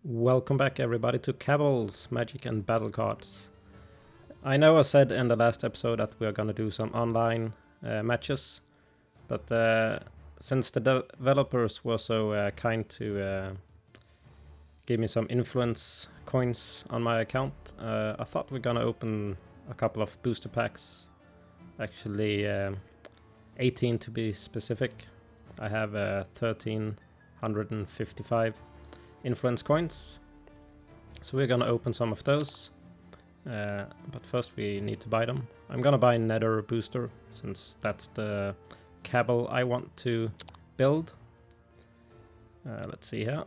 Welcome back everybody to Cabals, Magic and Battle Cards. I know I said in the last episode that we are gonna do some online matches, but since the developers were so kind to give me some influence coins on my account, I thought we're gonna open a couple of booster packs. Actually 18 to be specific. I have 1355 influence coins, so we're gonna open some of those, but first we need to buy them. I'm gonna buy Nether booster since that's the Cabal I want to build. Let's see here.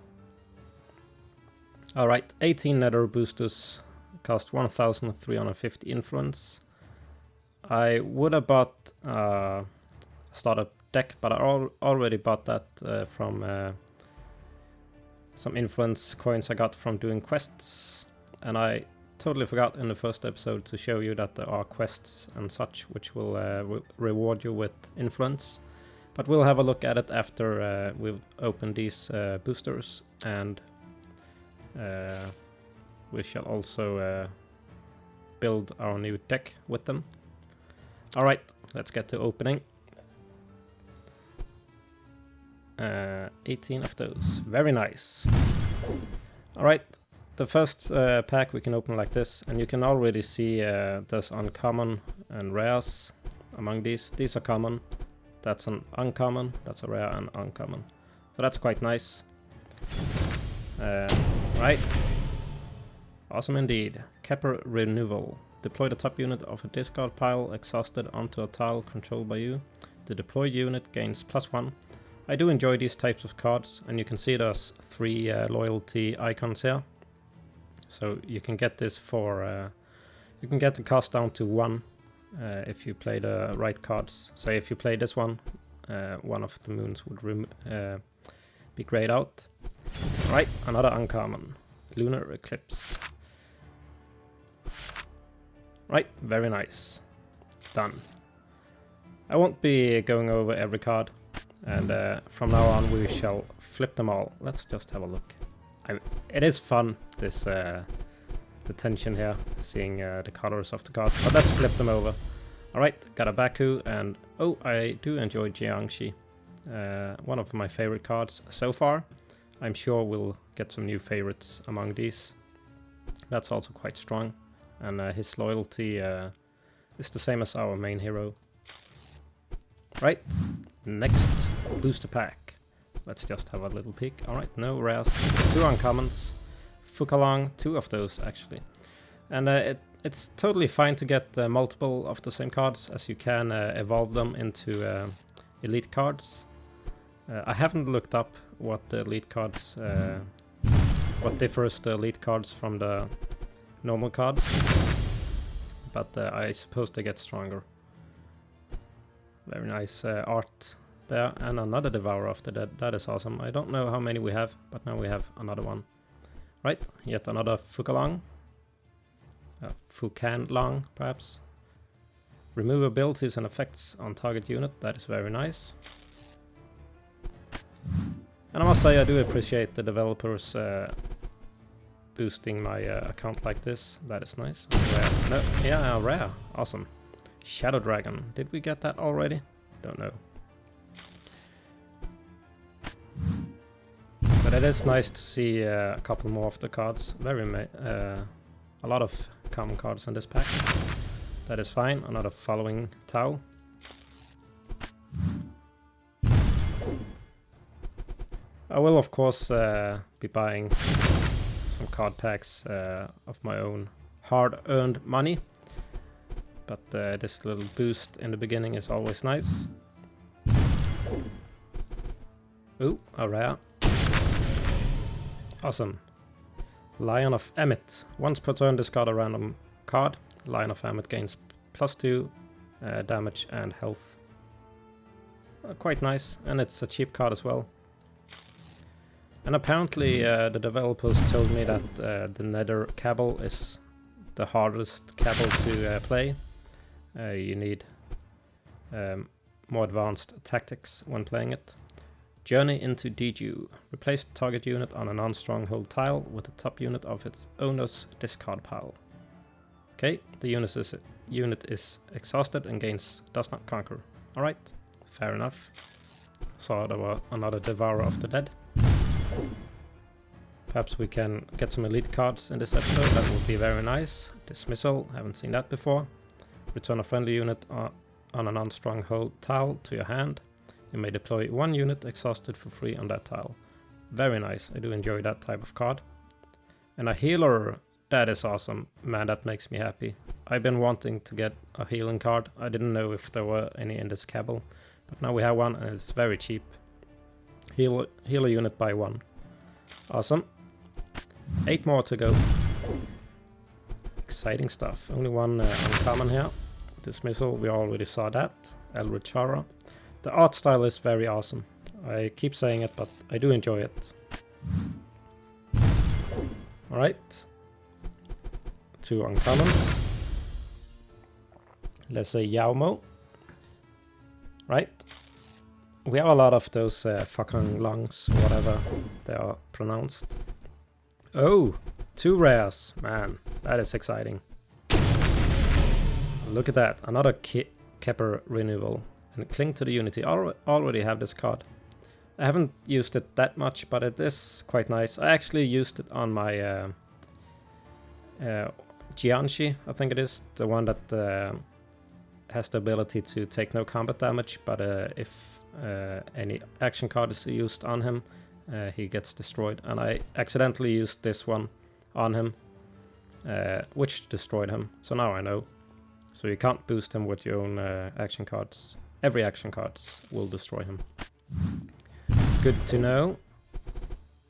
Alright, 18 Nether boosters cost 1350 influence. I would have bought a startup deck, but I already bought that from some influence coins I got from doing quests, and I totally forgot in the first episode to show you that there are quests and such which will reward you with influence, but we'll have a look at it after we've opened these boosters, and we shall also build our new deck with them. Alright, let's get to opening. 18 of those. Very nice. Alright, the first pack we can open like this, and you can already see there's uncommon and rares among these. These are common, that's an uncommon, that's a rare and uncommon. So that's quite nice. Right. Awesome indeed. Capper Renewal. Deploy the top unit of a discard pile exhausted onto a tile controlled by you. The deployed unit gains +1. I do enjoy these types of cards, and you can see there's 3 loyalty icons here. So you can get this for, you can get the cost down to 1 if you play the right cards. So if you play this one, one of the moons would be grayed out. Right, another uncommon. Lunar Eclipse. Right, very nice. Done. I won't be going over every card. And from now on we shall flip them all. Let's just have a look. It is fun, this the tension here, seeing the colors of the cards. But let's flip them over. Alright, got a Baku, and oh, I do enjoy Jiangxi. One of my favorite cards so far. I'm sure we'll get some new favorites among these. That's also quite strong. And his loyalty is the same as our main hero. Right, next booster pack. Let's just have a little peek. Alright, no rares, 2 uncommons, Fukalong, 2 of those actually. And it's totally fine to get multiple of the same cards, as you can evolve them into elite cards. I haven't looked up what the elite cards, what differs the elite cards from the normal cards, but I suppose they get stronger. Very nice art there, and another Devourer of the Dead. That is awesome. I don't know how many we have, but now we have another one. Right, yet another Fukalong. Fukanlong, perhaps. Remove abilities and effects on target unit. That is very nice. And I must say I do appreciate the developers boosting my account like this. That is nice. Rare. No, yeah, rare. Awesome. Shadow Dragon. Did we get that already? Don't know. But it is nice to see a couple more of the cards. A lot of common cards in this pack. That is fine. Another Following Tau. I will of course be buying some card packs of my own hard-earned money. But this little boost in the beginning is always nice. Ooh, a rare. Awesome. Lion of Emmet. Once per turn discard a random card. Lion of Emmet gains +2 damage and health. Quite nice, and it's a cheap card as well. And apparently the developers told me that the Nether Cabal is the hardest Cabal to play. You need more advanced tactics when playing it. Journey into Deju. Replace the target unit on a non-stronghold tile with the top unit of its owner's discard pile. Okay, the unit is exhausted and does not conquer. Alright, fair enough. Saw there were another Devourer of the Dead. Perhaps we can get some elite cards in this episode, that would be very nice. Dismissal, haven't seen that before. Return a friendly unit on a non-stronghold tile to your hand. You may deploy one unit exhausted for free on that tile. Very nice, I do enjoy that type of card. And a healer, that is awesome. Man, that makes me happy. I've been wanting to get a healing card. I didn't know if there were any in this Cabal, but now we have one and it's very cheap. Healer unit by 1. Awesome. 8 more to go. Exciting stuff. Only one uncommon here. Dismissal, we already saw that. Elrich Chara. The art style is very awesome. I keep saying it, but I do enjoy it. Alright. 2 uncommons. Let's say Yaumo. Right. We have a lot of those fucking lungs, whatever they are pronounced. Oh, 2 rares. Man, that is exciting. Look at that. Another Kepper renewal. And Cling to the Unity. I already have this card. I haven't used it that much, but it is quite nice. I actually used it on my Jianshi, I think it is. The one that has the ability to take no combat damage, but if any action card is used on him, he gets destroyed. And I accidentally used this one on him, which destroyed him. So now I know. So you can't boost him with your own action cards. Every action cards will destroy him. Good to know.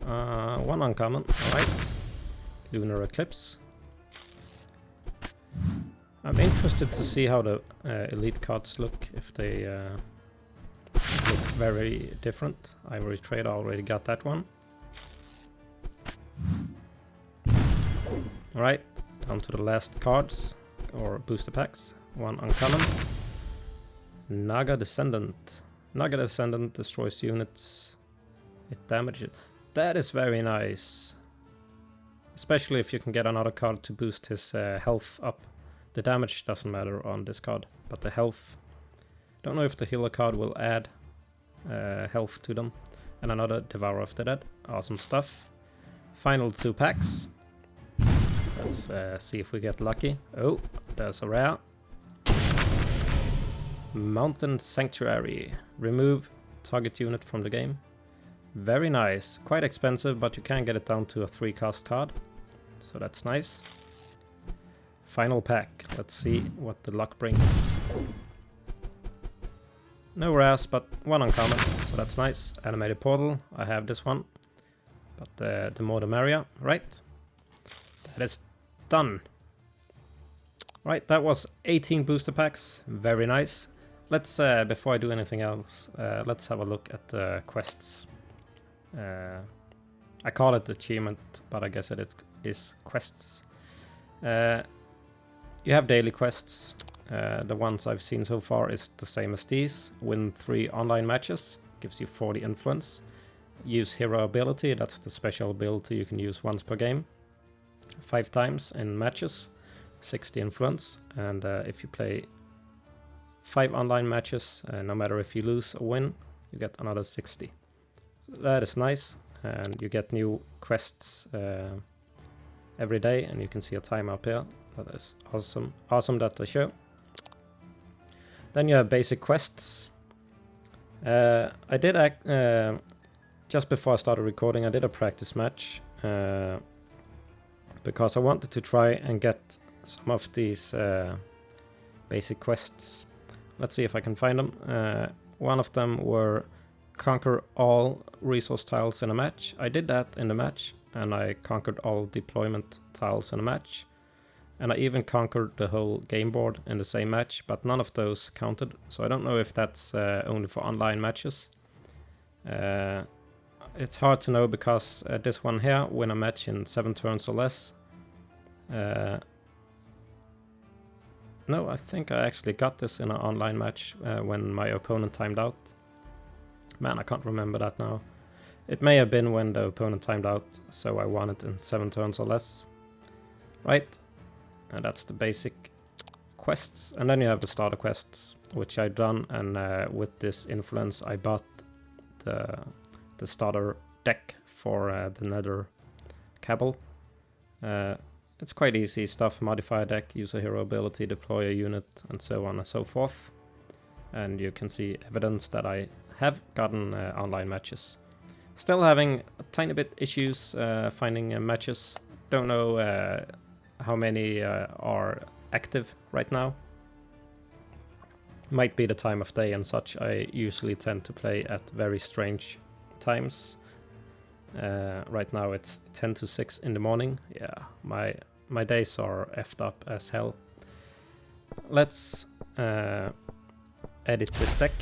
1 uncommon, alright. Lunar Eclipse. I'm interested to see how the elite cards look, if they look very different. Ivory Trader already got that one. Alright, down to the last cards, or booster packs. 1 uncommon. Naga Descendant. Naga Descendant destroys units. It damages. That is very nice. Especially if you can get another card to boost his health up. The damage doesn't matter on this card, but the health. Don't know if the healer card will add health to them. And another Devourer of the Dead. Awesome stuff. Final 2 packs. Let's see if we get lucky. Oh, there's a rare. Mountain Sanctuary. Remove target unit from the game. Very nice. Quite expensive, but you can get it down to a 3-cost card. So that's nice. Final pack. Let's see what the luck brings. No rares, but 1 uncommon. So that's nice. Animated Portal. I have this one. But the more the merrier. Right. That is done. Right, that was 18 booster packs. Very nice. Let's, before I do anything else, let's have a look at the quests. I call it achievement, but I guess it is quests. You have daily quests. The ones I've seen so far is the same as these. Win 3 online matches, gives you 40 influence. Use hero ability, that's the special ability you can use once per game. 5 times in matches, 60 influence. And if you play 5 online matches, no matter if you lose or win, you get another 60. That is nice, and you get new quests every day, and you can see a time up here. That is awesome. Awesome that they show. Then you have basic quests. I did just before I started recording, I did a practice match because I wanted to try and get some of these basic quests. Let's see if I can find them. One of them were conquer all resource tiles in a match. I did that in the match, and I conquered all deployment tiles in a match. And I even conquered the whole game board in the same match, but none of those counted. So I don't know if that's only for online matches. It's hard to know because this one here, win a match in 7 turns or less. No, I think I actually got this in an online match when my opponent timed out. Man, I can't remember that now. It may have been when the opponent timed out, so I won it in 7 turns or less. Right, and that's the basic quests. And then you have the starter quests, which I've done, and with this influence I bought the starter deck for the Nether Cabal. It's quite easy stuff: modify a deck, use a hero ability, deploy a unit, and so on and so forth. And you can see evidence that I have gotten online matches. Still having a tiny bit issues finding matches. Don't know how many are active right now. Might be the time of day and such. I usually tend to play at very strange times. Right now it's 10 to 6 in the morning. Yeah, my days are effed up as hell. Let's edit this deck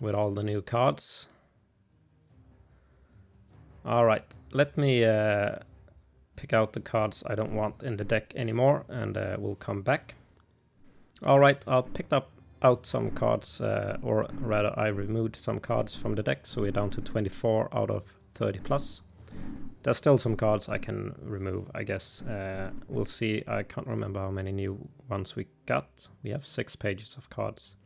with all the new cards. Alright, let me pick out the cards I don't want in the deck anymore, and we'll come back. Alright, I picked out some cards, or rather I removed some cards from the deck, so we're down to 24 out of 30 plus. There's still some cards I can remove, I guess. We'll see. I can't remember how many new ones we got. We have 6 pages of cards.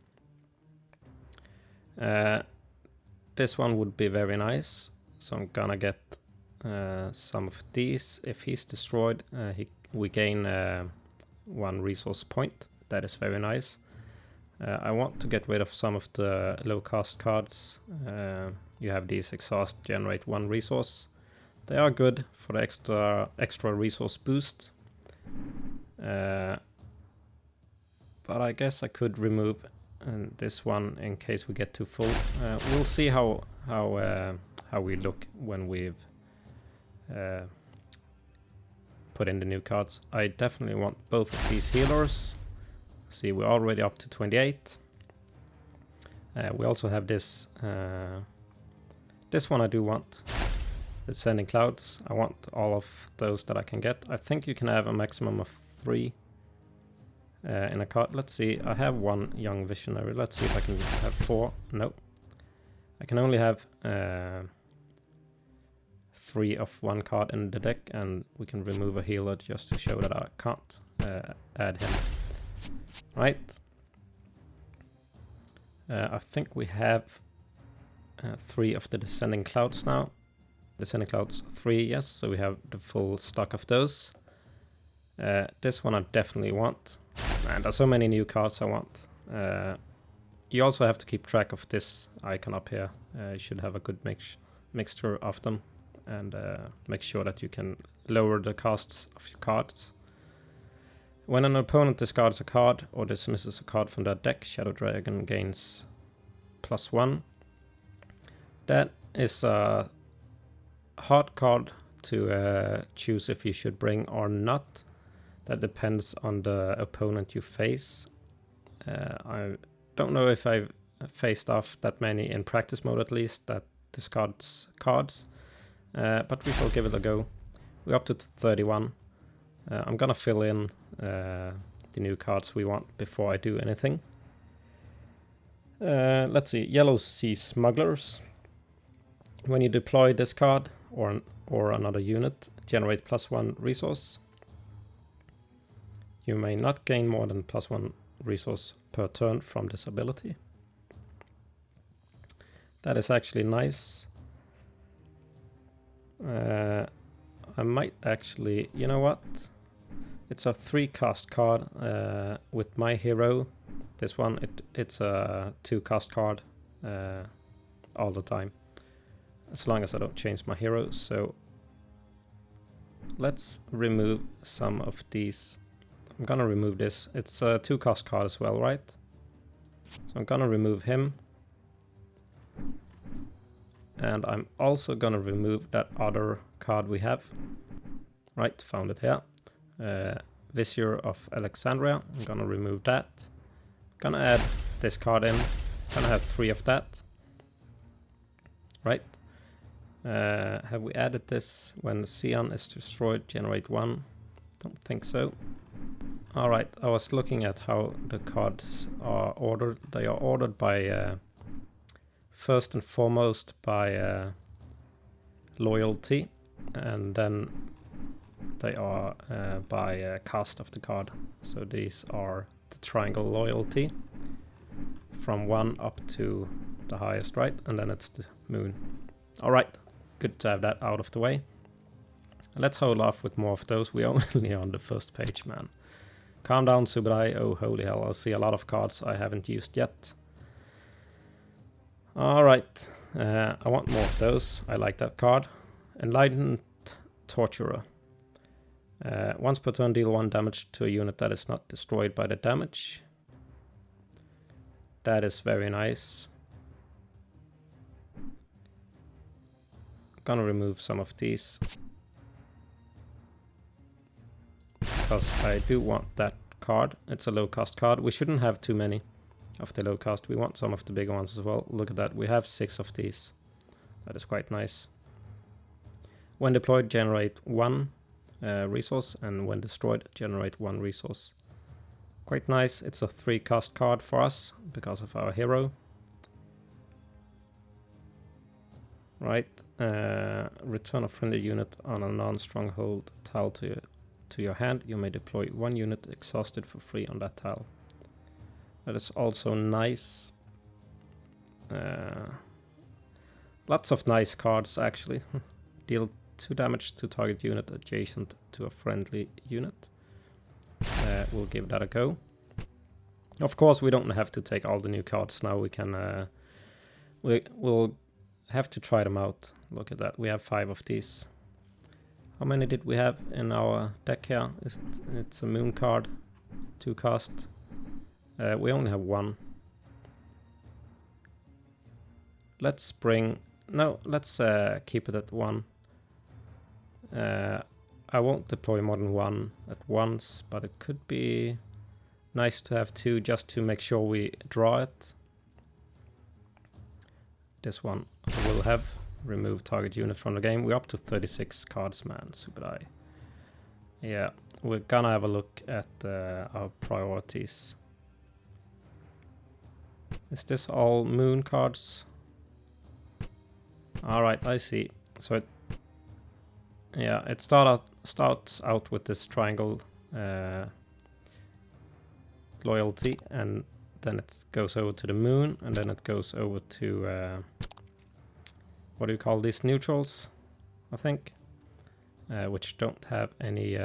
This one would be very nice, so I'm gonna get some of these. If he's destroyed, we gain 1 resource point. That is very nice. I want to get rid of some of the low cost cards. You have these exhaust, generate 1 resource. They are good for the extra resource boost. But I guess I could remove this one in case we get too full. We'll see how we look when we've put in the new cards. I definitely want both of these healers. See, we're already up to 28. We also have this. This one I do want. The Sending Clouds. I want all of those that I can get. I think you can have a maximum of 3 in a card. Let's see. I have 1 Young Visionary. Let's see if I can have 4. No. I can only have 3 of 1 card in the deck, and we can remove a healer just to show that I can't add him. Right. I think we have 3 of the Descending Clouds now. Descending Clouds 3, yes, so we have the full stock of those. This one I definitely want. Man, there's so many new cards I want. You also have to keep track of this icon up here. You should have a good mixture of them, and make sure that you can lower the costs of your cards. When an opponent discards a card or dismisses a card from their deck, Shadow Dragon gains +1. That is a hard card to choose if you should bring or not. That depends on the opponent you face. I don't know if I've faced off that many in practice mode, at least, that discards cards. But we shall give it a go. We're up to 31. I'm gonna fill in the new cards we want before I do anything. Let's see. Yellow Sea Smugglers. When you deploy this card or another unit, generate +1 resource. You may not gain more than +1 resource per turn from this ability. That is actually nice. I might actually, you know what? It's a 3 cost card with my hero. This one, it's a 2 cost card all the time, as long as I don't change my hero. So let's remove some of these. I'm gonna remove this. It's a 2 cost card as well, right? So I'm gonna remove him. And I'm also gonna remove that other card we have. Right, found it here. Vizier of Alexandria. I'm gonna remove that. Gonna add this card in. Gonna have 3 of that. Right. Have we added this? When Sion is destroyed, generate 1. Don't think so. Alright, I was looking at how the cards are ordered. They are ordered by first and foremost by loyalty, and then they are by cast of the card. So these are the triangle loyalty from 1 up to the highest, right? And then it's the moon. All right, good to have that out of the way. Let's hold off with more of those. We're only on the first page, man. Calm down, Subudai. Oh, holy hell, I see a lot of cards I haven't used yet. All right, I want more of those. I like that card. Enlightened Torturer. Once per turn, deal 1 damage to a unit that is not destroyed by the damage. That is very nice. Gonna remove some of these, because I do want that card. It's a low cost card. We shouldn't have too many of the low cost. We want some of the bigger ones as well. Look at that. We have 6 of these. That is quite nice. When deployed, generate 1 resource, and when destroyed, generate 1 resource. Quite nice. It's a 3 cost card for us because of our hero. Right. Return a friendly unit on a non-stronghold tile to your hand. You may deploy 1 unit exhausted for free on that tile. That is also nice. Lots of nice cards, actually. Deal 2 damage to target unit adjacent to a friendly unit. We'll give that a go. Of course, we don't have to take all the new cards now. We can. We'll have to try them out. Look at that. We have 5 of these. How many did we have in our deck here? It's a moon card, 2 cost. We only have 1. Let's bring... No, let's keep it at 1. I won't deploy more than 1 at once, but it could be nice to have 2 just to make sure we draw it. This one will have remove target unit from the game. We're up to 36 cards, man. Subudai. Yeah, we're gonna have a look at our priorities. Is this all moon cards? Alright, I see. So it starts out with this triangle loyalty, and then it goes over to the moon, and then it goes over to what do you call these, neutrals, I think, which don't have any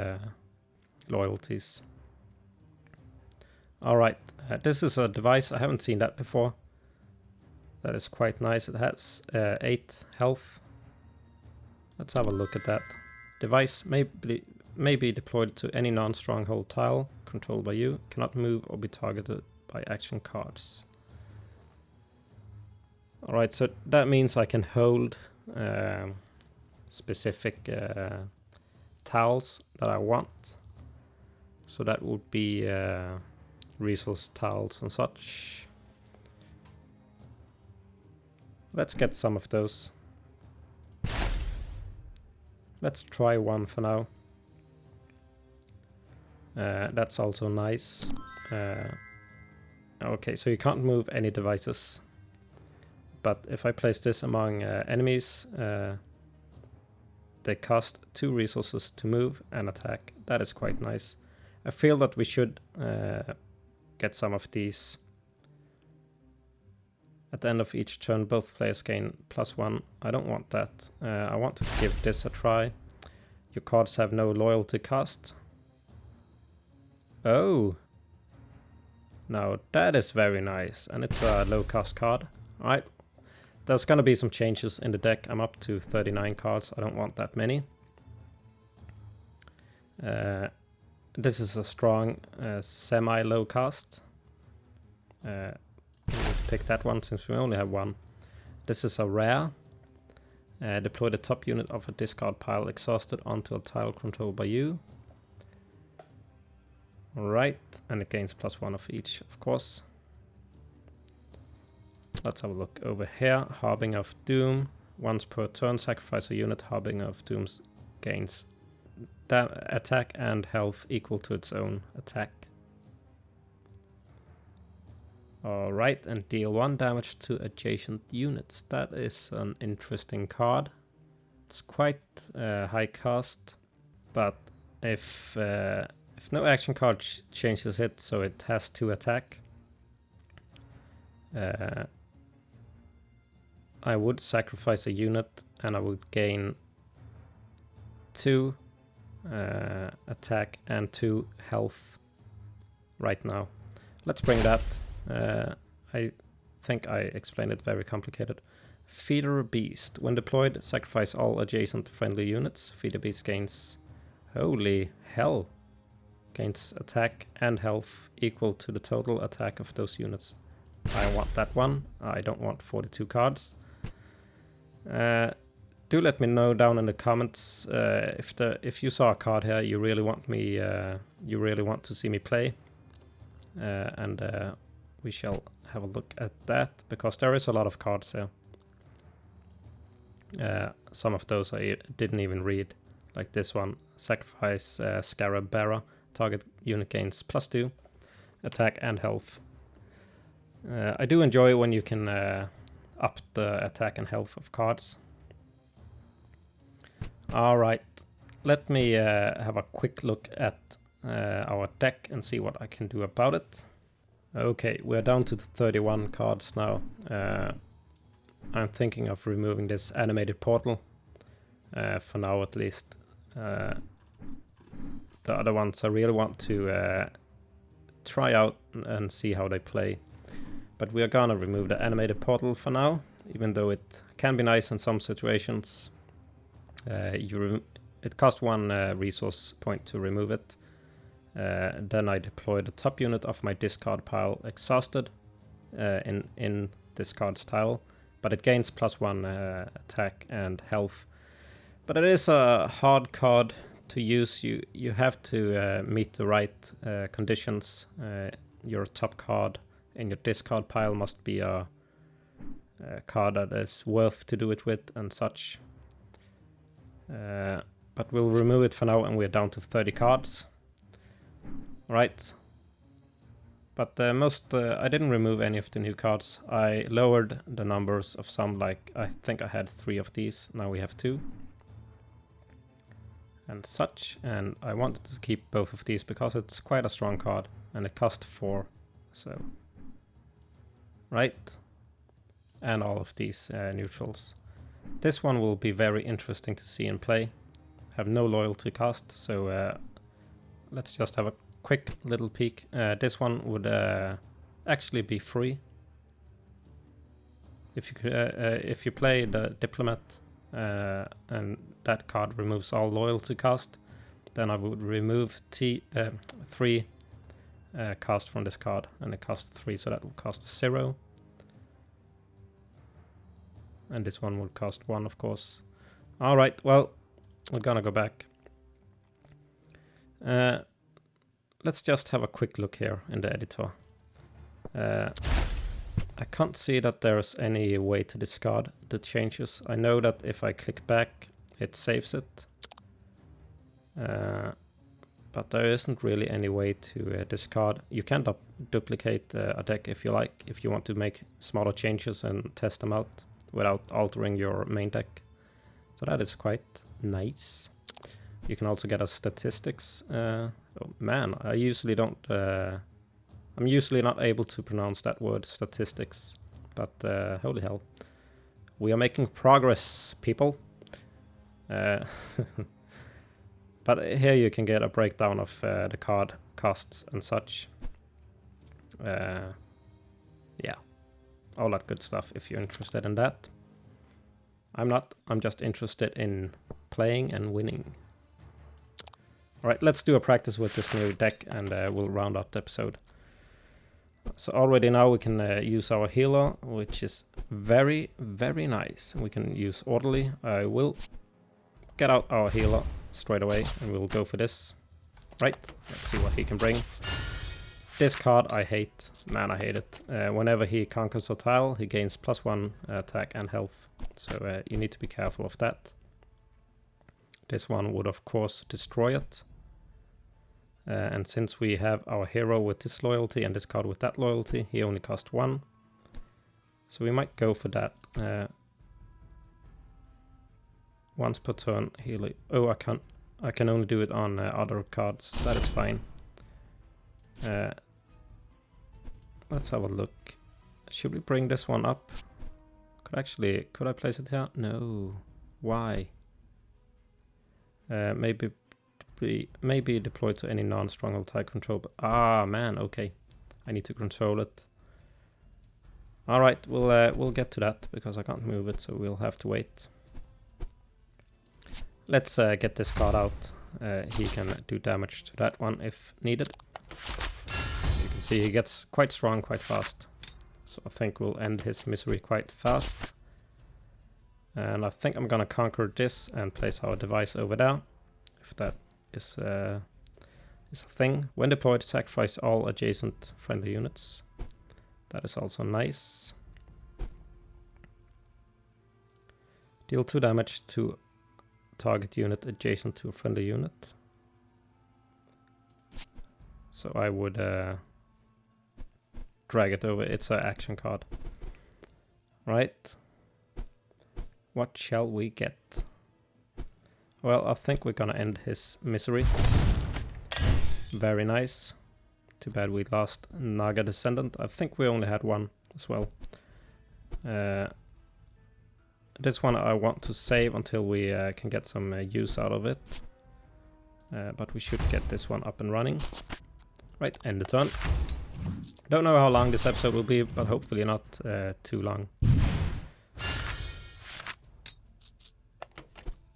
loyalties. Alright, this is a device. I haven't seen that before. That is quite nice. It has 8 health. Let's have a look at that. Device may be deployed to any non-stronghold tile controlled by you. Cannot move or be targeted by action cards. Alright, so that means I can hold specific tiles that I want. So that would be resource tiles and such. Let's get some of those. Let's try 1 for now. That's also nice. Okay, so you can't move any devices. But if I place this among enemies, they cost 2 resources to move and attack. That is quite nice. I feel that we should get some of these. At the end of each turn, both players gain +1. I don't want that. I want to give this a try. Your cards have no loyalty cost. Oh! Now that is very nice, and it's a low cost card. Alright, there's gonna be some changes in the deck. I'm up to 39 cards. I don't want that many. This is a strong semi-low cost. We'll pick that one since we only have 1. This is a rare. Deploy the top unit of a discard pile exhausted onto a tile controlled by you. Alright, and it gains +1 of each, of course. Let's have a look over here. Harbinger of Doom. Once per turn, sacrifice a unit. Harbinger of Doom gains attack and health equal to its own attack. Alright, and deal 1 damage to adjacent units. That is an interesting card. It's quite high cost, but if no action card changes it, so it has 2 attack, I would sacrifice a unit and I would gain 2 attack and 2 health right now. Let's bring that. I think I explained it very complicated. Feeder Beast. When deployed, sacrifice all adjacent friendly units. Feeder Beast gains... Holy hell! Gains attack and health equal to the total attack of those units. I want that one. I don't want 42 cards. Do let me know down in the comments if you saw a card here you really want to see me play, and we shall have a look at that, because there is a lot of cards here. Some of those I didn't even read, like this one. Sacrifice Scarab Bearer. Target unit gains +2 attack and health. I do enjoy when you can up the attack and health of cards. Alright, let me have a quick look at our deck and see what I can do about it. Okay, we're down to 31 cards now. I'm thinking of removing this animated portal, for now at least. The other ones I really want to try out and see how they play. But we are gonna remove the animated portal for now, even though it can be nice in some situations. It costs 1 resource point to remove it. Then I deploy the top unit of my discard pile exhausted in discard tile, but it gains +1 attack and health. But it is a hard card to use. You have to meet the right conditions. Your top card in your discard pile must be a card that is worth to do it with and such. But we'll remove it for now, and we're down to 30 cards. Right. But I didn't remove any of the new cards. I lowered the numbers of some, like I think I had 3 of these, now we have 2. And such, and I wanted to keep both of these because it's quite a strong card, and it cost 4, so... Right. And all of these neutrals. This one will be very interesting to see in play. Have no loyalty cost, so let's just have a quick little peek. This one would actually be free. If you play the Diplomat and that card removes all loyalty cost, then I would remove 3 cost from this card, and it costs 3, so that will cost 0. And this one would cost 1, of course. Alright, well, we're gonna go back. Let's just have a quick look here in the editor. I can't see that there's any way to discard the changes. I know that if I click back, it saves it. But there isn't really any way to discard. You can duplicate a deck if you like, if you want to make smaller changes and test them out without altering your main deck. So that is quite nice. You can also get a statistics. Oh man, I usually don't... I'm usually not able to pronounce that word, statistics. But holy hell. We are making progress, people. But here you can get a breakdown of the card costs and such. Yeah. All that good stuff if you're interested in that. I'm not. I'm just interested in playing and winning. Alright, let's do a practice with this new deck, and we'll round up the episode. So already now we can use our healer, which is very, very nice. We can use Orderly. I will get out our healer straight away, and we'll go for this. Right, let's see what he can bring. This card I hate. Man, I hate it. Whenever he conquers a tile, he gains +1 attack and health. So you need to be careful of that. This one would of course destroy it. And since we have our hero with this loyalty and this card with that loyalty, he only cost 1. So we might go for that. Once per turn, heal. Oh, I can only do it on other cards. That is fine. Let's have a look. Should we bring this one up? Could I place it here? No. Why? Maybe deploy to any non-stronghold type control. But, man, okay. I need to control it. All right, we'll get to that because I can't move it, so we'll have to wait. Let's get this card out. He can do damage to that one if needed. You can see he gets quite strong quite fast. So I think we'll end his misery quite fast. And I think I'm gonna conquer this and place our device over there. If that is a thing. When deployed, sacrifice all adjacent friendly units. That is also nice. Deal 2 damage to target unit adjacent to a friendly unit. So I would drag it over. It's an action card. Right. What shall we get? Well, I think we're gonna end his misery. Very nice. Too bad we lost Naga Descendant. I think we only had one as well. This one I want to save until we can get some use out of it. But we should get this one up and running. Right, end the turn. Don't know how long this episode will be, but hopefully not too long.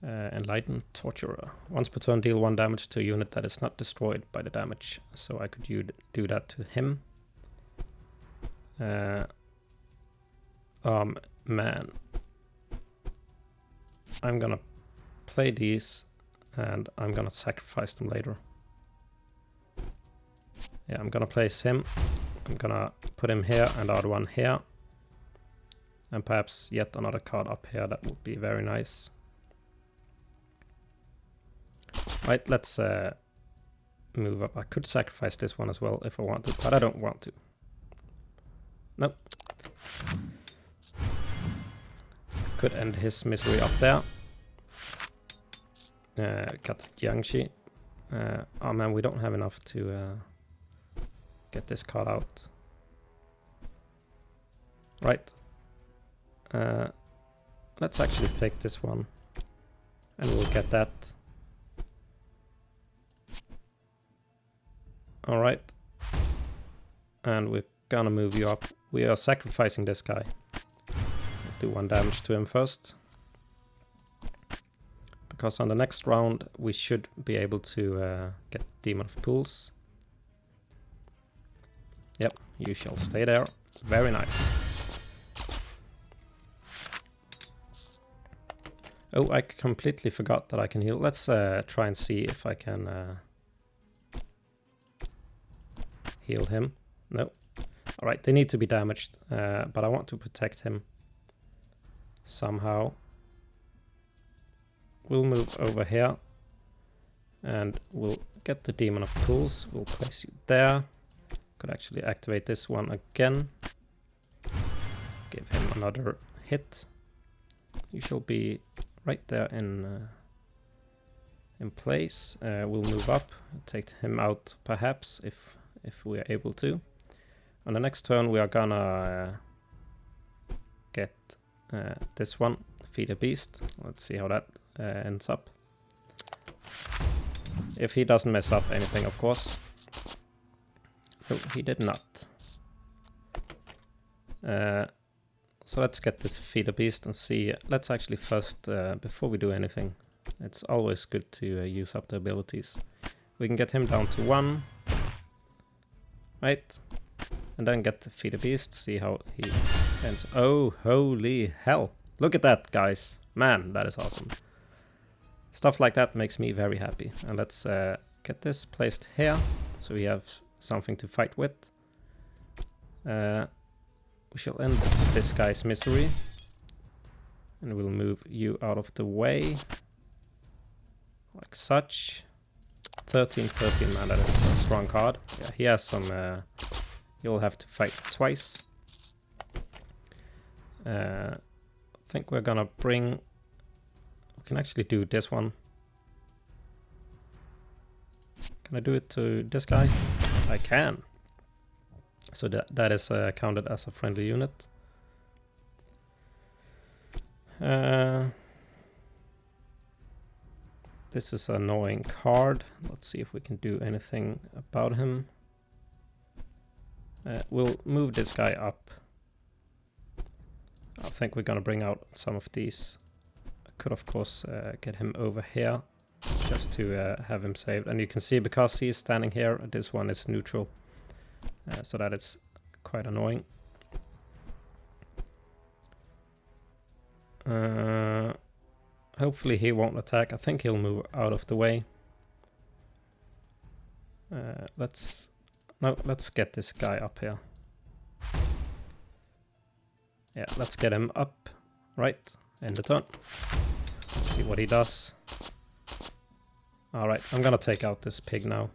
Enlightened Torturer. Once per turn, deal 1 damage to a unit that is not destroyed by the damage. So I could do that to him. Man. I'm gonna play these and I'm gonna sacrifice them later. Yeah, I'm gonna place him. I'm gonna put him here and the other one here. And perhaps yet another card up here. That would be very nice. Right, let's move up. I could sacrifice this one as well if I wanted, but I don't want to. Nope. Could end his misery up there. Got Jiangxi. Oh man, we don't have enough to get this card out. Right. Let's actually take this one. And we'll get that. Alright. And we're gonna move you up. We are sacrificing this guy. Do 1 damage to him first. Because on the next round we should be able to get Demon of Pools. Yep, you shall stay there. Very nice. Oh, I completely forgot that I can heal. Let's try and see if I can heal him. No. Alright, they need to be damaged, but I want to protect him somehow. We'll move over here and we'll get the Demon of Pools. We'll place you there. Could actually activate this one again. Give him another hit. You shall be right there in place. We'll move up, take him out perhaps if we are able to. On the next turn we are gonna get this one, Feed a Beast. Let's see how that ends up. If he doesn't mess up anything, of course. Oh, he did not. So let's get this Feed a Beast and see. Let's actually first, before we do anything, it's always good to use up the abilities. We can get him down to 1. Right. And then get the Feed a Beast, see how he ends. Oh, holy hell. Look at that, guys. Man, that is awesome. Stuff like that makes me very happy. And let's get this placed here, so we have something to fight with. We shall end this guy's misery. And we'll move you out of the way. Like such. 13, man, that is a strong card. Yeah, he has some... he'll have to fight twice. I think we're gonna bring... We can actually do this one. Can I do it to this guy? I can. So that is counted as a friendly unit. This is an annoying card. Let's see if we can do anything about him. We'll move this guy up. I think we're gonna bring out some of these. I could of course get him over here just to have him saved. And you can see because he's standing here, this one is neutral. So that is quite annoying. Hopefully he won't attack. I think he'll move out of the way. Let's get this guy up here. Yeah, let's get him up. Right, end the turn. See what he does. Alright, I'm gonna take out this pig now.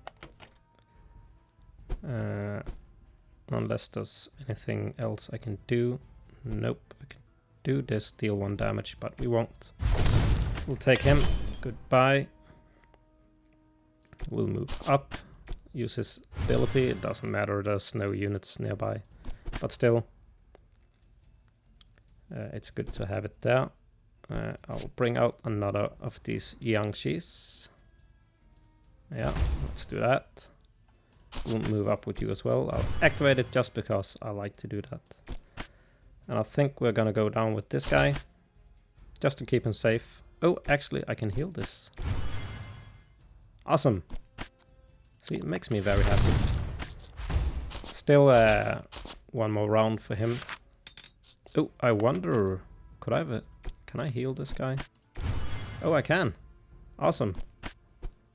Unless there's anything else I can do. Nope, I can do this, deal 1 damage, but we won't. We'll take him. Goodbye. We'll move up. Use his ability. It doesn't matter, there's no units nearby. But still, it's good to have it there. I'll bring out another of these Yangshis. Yeah, let's do that. We'll move up with you as well. I'll activate it just because I like to do that. And I think we're gonna go down with this guy. Just to keep him safe. Oh, actually, I can heal this. Awesome. See, it makes me very happy. Still 1 more round for him. Oh, I wonder... Can I heal this guy? Oh, I can. Awesome.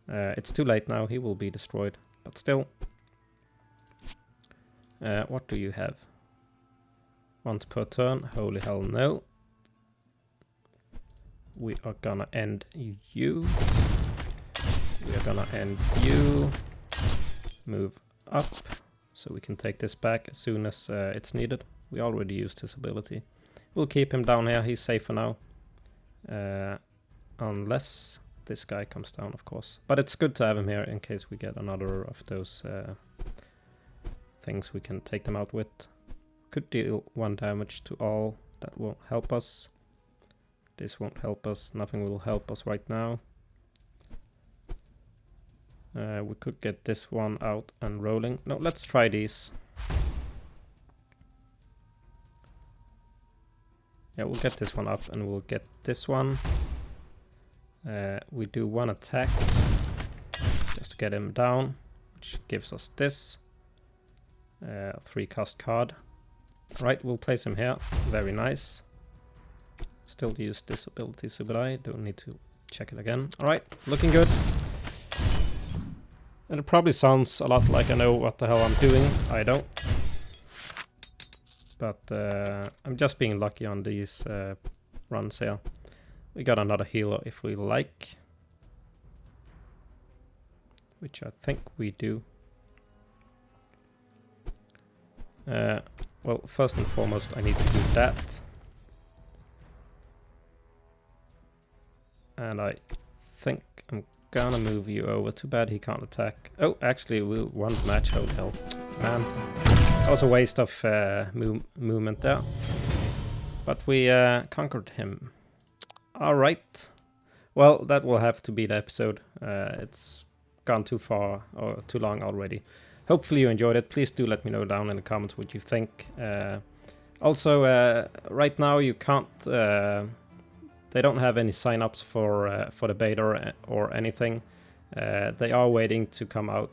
It's too late now. He will be destroyed. But still. What do you have? Once per turn. Holy hell no. We are gonna end you. We are gonna end you. Move up. So we can take this back as soon as it's needed. We already used his ability. We'll keep him down here. He's safe for now. Unless this guy comes down, of course. But it's good to have him here in case we get another of those things we can take them out with. Could deal 1 damage to all. That won't help us. This won't help us. Nothing will help us right now. We could get this one out and rolling. No, let's try these. Yeah, we'll get this one up and we'll get this one. We do 1 attack just to get him down, which gives us this 3 cost card. Right, we'll place him here. Very nice. Still use this ability, Subudai. Don't need to check it again. Alright, looking good. And it probably sounds a lot like I know what the hell I'm doing. I don't. But I'm just being lucky on these runs here. We got another healer if we like. Which I think we do. Well, first and foremost, I need to do that. And I think I'm gonna move you over. Too bad he can't attack. Oh, actually, we won the match. Holy hell. Man. That was a waste of movement there. But we conquered him. Alright. Well, that will have to be the episode. It's gone too far or too long already. Hopefully you enjoyed it. Please do let me know down in the comments what you think. Also, right now you can't... they don't have any sign-ups for the beta or anything. They are waiting to come out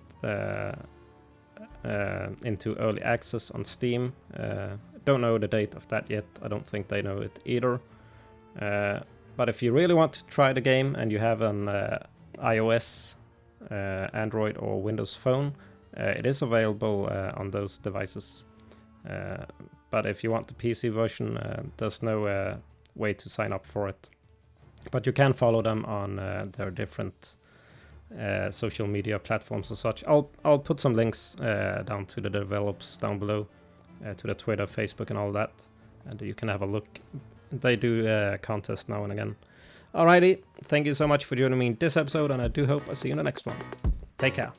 into early access on Steam. Don't know the date of that yet. I don't think they know it either. But if you really want to try the game and you have an iOS, Android or Windows phone, it is available on those devices. But if you want the PC version, there's no way to sign up for it. But you can follow them on their different social media platforms and such. I'll put some links down to the developers down below, to the Twitter, Facebook, and all that, and you can have a look. They do contests now and again. Alrighty, thank you so much for joining me in this episode, and I do hope I see you in the next one. Take care.